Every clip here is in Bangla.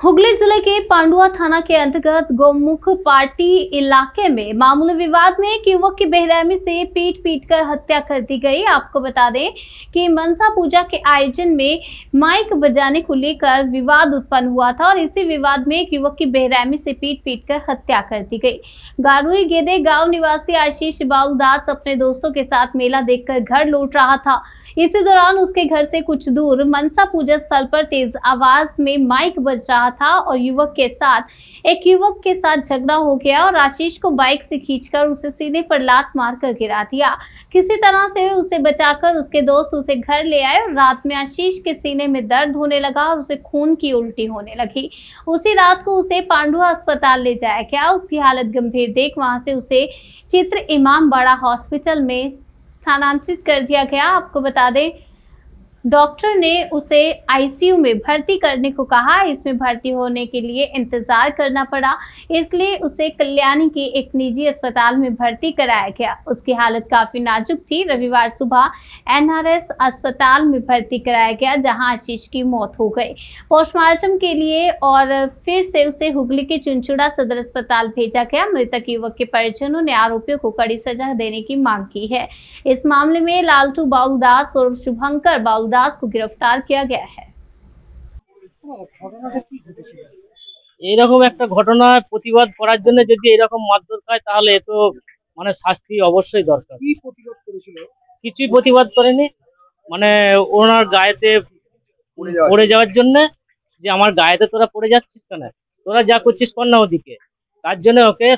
हुगली जिले के पांडुआ थाना के अंतर्गत गोमुख पार्टी इलाके में मामूली विवाद में एक युवक की बेरहमी से पीट कर हत्या कर दी गई। आपको बता दें कि मनसा पूजा के आयोजन में माइक बजाने को लेकर विवाद उत्पन्न हुआ था और इसी विवाद में एक युवक की बेरहमी से पीट कर हत्या कर दी गई। गारुई गेदे गांव निवासी आशीष बाउदास अपने दोस्तों के साथ मेला देखकर घर लौट रहा था। इसी दौरान उसके घर से कुछ दूर मनसा पूजा स्थल पर तेज आवाज में माइक बज रहा था और युवक के साथ झगड़ा हो गया और आशीष को बाइक से खींचकर उसे सीने पर लात मारकर गिरा दिया। किसी तरह से उसे बचाकर उसके दोस्त उसे घर ले आए और रात में आशीष के सीने में दर्द होने लगा और उसे खून की उल्टी होने लगी। उसी रात को उसे पांडुआ अस्पताल ले जाया गया। उसकी हालत गंभीर देख वहां से उसे चित्र इमाम बाड़ा हॉस्पिटल में स्थानांतरित कर दिया गया। आपको बता दें, डॉक्टर ने उसे आईसीयू में भर्ती करने को कहा। इसमें भर्ती होने के लिए इंतजार करना पड़ा, इसलिए उसे कल्याणी के एक निजी अस्पताल में भर्ती कराया गया। उसकी हालत काफी नाजुक थी। रविवार सुबह एनआरएस अस्पताल में भर्ती कराया गया, जहां आशीष की मौत हो गई पोस्टमार्टम के लिए और फिर से उसे हुगली के चुनचुड़ा सदर अस्पताल भेजा गया। मृतक युवक के परिजनों ने आरोपियों को कड़ी सजा देने की मांग की है। इस मामले में लालटू बाउदास और शुभंकर बाउदास को गिरफ्तार किया गया है। এইরকম একটা ঘটনা প্রতিবাদ করার জন্য যদি এরকম মারধর খায় তাহলে এ তো মানে শাস্তি অবশ্যই দরকার। কি প্রতিবাদ করেছিল? কিছুই প্রতিবাদ করেনি, মানে ওনার গায়েতে পড়ে যাওয়ার জন্য, যে আমার গায়েতে তোরা পড়ে যাচ্ছিস কেন, তোরা যা করছিস কর না ওদিকে, তার জন্য ওকে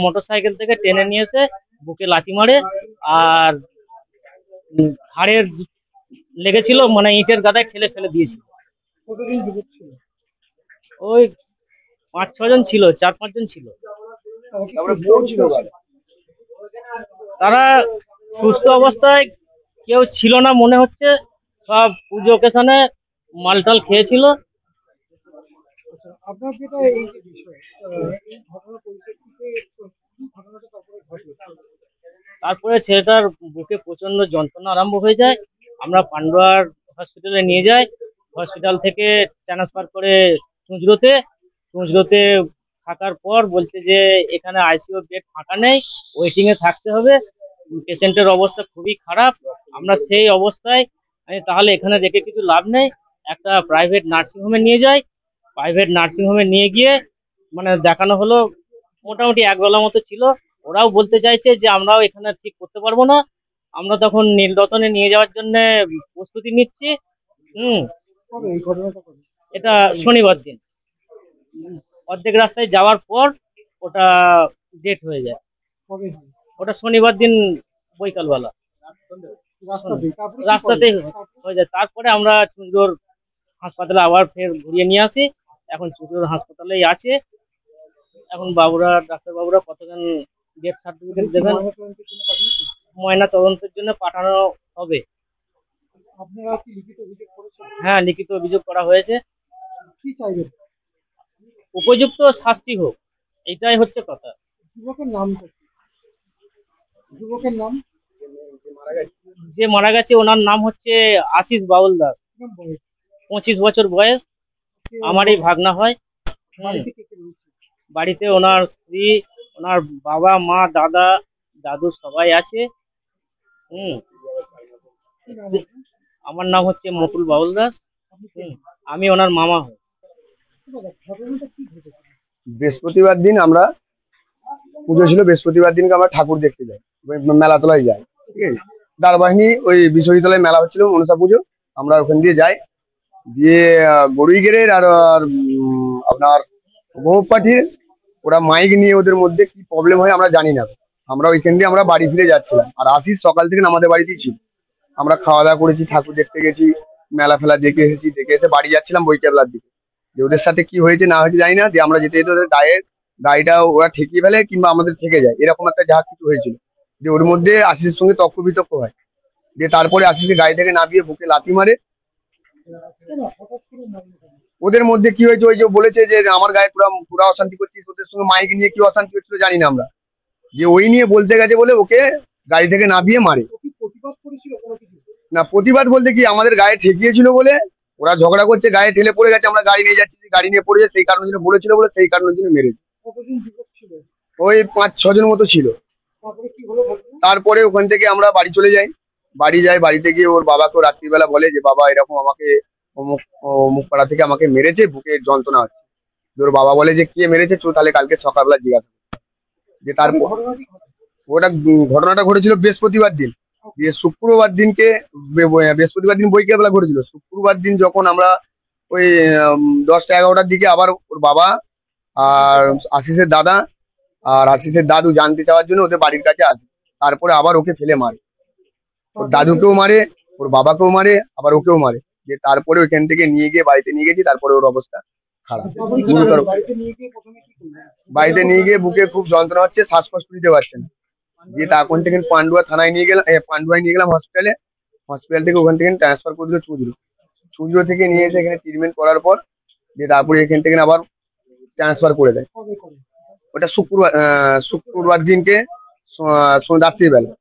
মোটরসাইকেল থেকে টেনে নিয়ে এসে বুকে লাথি মারে আর ঘাড়ের লেগেছিল, মানে ইটের গাদায় ঠেলে ফেলে দিয়েছিল। কতদিন যুবক ছিল? ওই 5-6 জন ছিল, 4-5 জন ছিল। তারা সুস্থ অবস্থায় কেউ ছিল না মনে হচ্ছে, সব পুজো ওকেশনে মালটাল খেয়েছিল। আপনার যেটা এই যে বিষয়, এই ঘটনার পরিপ্রেক্ষিতে ঘটনাটা তারপরে ঘটে, তারপরে ছেলেটার বুকে প্রচন্ড যন্ত্রণা আরম্ভ হয়ে যায়। আমরা পান্ডুয়ার হসপিটালে নিয়ে যাই, হসপিটাল থেকে ট্রান্সফার করে চুঁচড়োতে থাকার পর বলছে যে এখানে আইসিইউ বেড ফাঁকা নেই, ওয়েটিং এ থাকতে হবে, পেশেন্টের অবস্থা খুবই খারাপ। আমরা সেই অবস্থায় তাহলে এখানে রেখে কিছু লাভ নেই, একটা প্রাইভেট নার্সিং হোমে নিয়ে যাই। প্রাইভেট নার্সিং হোমে নিয়ে গিয়ে মানে দেখানো হলো, মোটামুটি এক বেলা মতো ছিল। ওরাও বলতে চাইছে যে আমরাও এখানে ঠিক করতে পারবো না, আমরা তখন নীলরতনে নিয়ে যাওয়ার জন্য প্রস্তুতি নিচ্ছি। কবে এই ঘটনাটা ঘটে? এটা শনিবার দিন অর্ধেক রাস্তায় যাওয়ার পর ওটা ডেট হয়ে যায়। কবে হয়? ওটা শনিবার দিন বৈকালবেলা রাস্তাতেই হয়ে যায়। তারপরে আমরা চুঁচুড়োর হাসপাতালে আবার ফের ঘুরিয়ে নিয়ে আসি। এখন চুঁচুড়োর হাসপাতালেই আছে। এখন ডাক্তার বাবুরা কতজন ডেথ সার্টিফিকেট দেবেন, ময়না তদন্তের জন্য পাঠানো হবে। আপনারা কি লিখিত অভিযোগ করেছেন? হ্যাঁ, লিখিত অভিযোগ করা হয়েছে। কি চাইবেন? উপযুক্ত শাস্তি হোক, এটাই হচ্ছে কথা। যুবকের নাম কি? যুবকের নাম যে মারা গেছে ওনার নাম হচ্ছে আশিস বাউল দাস, 25 বছর বয়স, আমারই ভাগনা হয়। বাড়িতে ওনার স্ত্রী, ওনার বাবা মা দাদা দাদু সবাই আছে। আমার নাম হচ্ছে মকুল বাউল দাস, আমি ওনার মামা হই। বৃহস্পতিবার দিন আমরা পুজো ছিল, বৃহস্পতিবার দিনকে আমরা ঠাকুর দেখতে যাই, মেলাতলায় যাই। ঠিক আছে, দ্বারবাহিনী ওই বিশ্ববিদ্যালয়ে মেলা হচ্ছিল, মনসা পুজো। আমরা ওখান দিয়ে যাই, দিয়ে গড়ুইগেরের আর আপনার গোপ পার্টির ওরা মাইক নিয়ে, ওদের মধ্যে কি প্রবলেম হয় আমরা জানি না। আমরা ওইখান দিয়ে আমরা বাড়ি ফিরে যাচ্ছিলাম, আর আশিস সকাল থেকে আমাদের বাড়িতেই ছিল। আমরা খাওয়া দাওয়া করেছি, ঠাকুর দেখতে গেছি, মেলা ফেলা দেখে এসেছি, দেখে এসে বাড়ি যাচ্ছিলাম বৈকালবেলার দিকে। যে ওদের সাথে কি হয়েছে না হয়েছে জানি না, যে আমরা যেতে যেতে ওদের গাড়িটা ওরা ঠেকিয়ে ফেলে কিংবা আমাদের থেকে যায়, এরকম একটা যা কিছু হয়েছিল। যে ওর মধ্যে আশিসের সঙ্গে তর্ক বিতর্ক হয়, যে তারপরে আশিসকে গাড়ি থেকে নামিয়ে বুকে লাথি মারে। ওদের মধ্যে কি হয়েছে, ওই যে বলেছে যে আমার গায়ে পুরা অশান্তি করছিস, ওদের সঙ্গে মাইক নিয়ে কি অশান্তি হচ্ছিল জানি না আমরা, যে ওই নিয়ে বলতে গেছে বলে ওকে গাড়ি থেকে নামিয়ে মারে। না, প্রতিবাদ বলতে কি আমাদের গায়ে ঠেকিয়েছিল বলে ওরা ঝগড়া করছে, গায়ে ঠেলে পড়ে গেছে, আমরা গাড়ি নিয়ে যাচ্ছি, গাড়ি নিয়ে পড়ে যায়, সেই কারণের জন্য বলেছিল বলে সেই কারণের জন্য মেরেছে। কতদিন যুবক ছিল? ওই 5-6 জন মতো ছিল। তারপরে কি হলো ঘটনা? তারপরে ওখান থেকে আমরা বাড়ি চলে যাই। বাড়িতে গিয়ে ওর বাবাকে রাত্রিবেলা বলে যে বাবা এরকম আমাকে অমুক অমুক পাড়া থেকে আমাকে মেরেছে, বুকে যন্ত্রণা হচ্ছে। যে ওর বাবা বলে যে কে মেরেছে, তো তাহলে কালকে সকালবেলা জিজ্ঞাসা করো। যে কবে তারপর ঘটনাটি ঘটে? ওটা ঘটনাটা ঘটেছিল বৃহস্পতিবার দিন। দিয়ে শুক্রবার দিনকে বৃহস্পতিবার দিন বৈকালবেলা ঘটেছিল। শুক্রবার দিন যখন আমরা ওই 10টা-11টার দিকে আবার ওর বাবা আর আশিসের দাদা আর আশিসের দাদু জানতে চাওয়ার জন্য ওদের বাড়ির কাছে আসে। তারপরে আবার ওকে ফেলে মারে, ওর দাদুকেও মারে, ওর বাবাকেও মারে, আবার ওকেও মারে। যে তারপরে ওইখান থেকে নিয়ে গিয়ে বাড়িতে নিয়ে গেছি, তারপরে ওর অবস্থা খারাপ, তারপরে কি গুরুতর। বাড়িতে নিয়ে গিয়ে প্রথমে কি করলেন? বাড়িতে নিয়ে গিয়ে বুকে খুব যন্ত্রণা হচ্ছে, শ্বাসকষ্ট নিতে পারছে না। দিয়ে তখন থেকে পান্ডুয়া থানায় নিয়ে গেলাম, পান্ডুয়ায় নিয়ে গেলাম হসপিটালে। হসপিটাল থেকে ওখান থেকে ট্রান্সফার করে দিল চুঁচুড়ো। চুঁচুড়ো থেকে নিয়ে এসে এখানে ট্রিটমেন্ট করার পর যে তারপরে এখান থেকে আবার ট্রান্সফার করে দেয়। কবে করে? ওটা শুক্রবার দিনকে রাত্রিবেলা।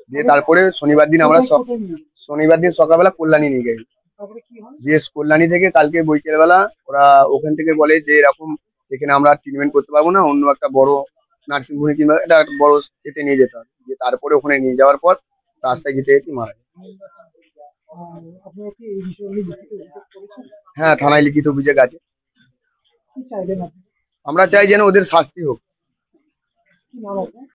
দিয়ে তারপরে শনিবার দিন আমরা কোথায় নিয়ে গেলেন? শনিবার দিন সকালবেলা কল্যাণী নিয়ে গেছি। তারপরে কি হয়? দিয়ে কল্যাণী থেকে কালকে বৈকালবেলা ওরা ওখান থেকে বলে যে এরকম এখানে আমরা ট্রিটমেন্ট করতে পারবো না, অন্য একটা বড় নার্সিংহোমে কিংবা একটা বড় এতে নিয়ে যেতে হবে। যে তারপরে ওখানে নিয়ে যাওয়ার পর রাস্তায় যেতে যেতে মারা যায়। আপনারা কি এই বিষয়ে লিখিত অভিযোগ করেছেন? হ্যাঁ, থানায় লিখিত অভিযোগ আছে। কি চাইবেন আপনি? আমরা চাই যেন ওদের শাস্তি হোক। কি নাম আপনার?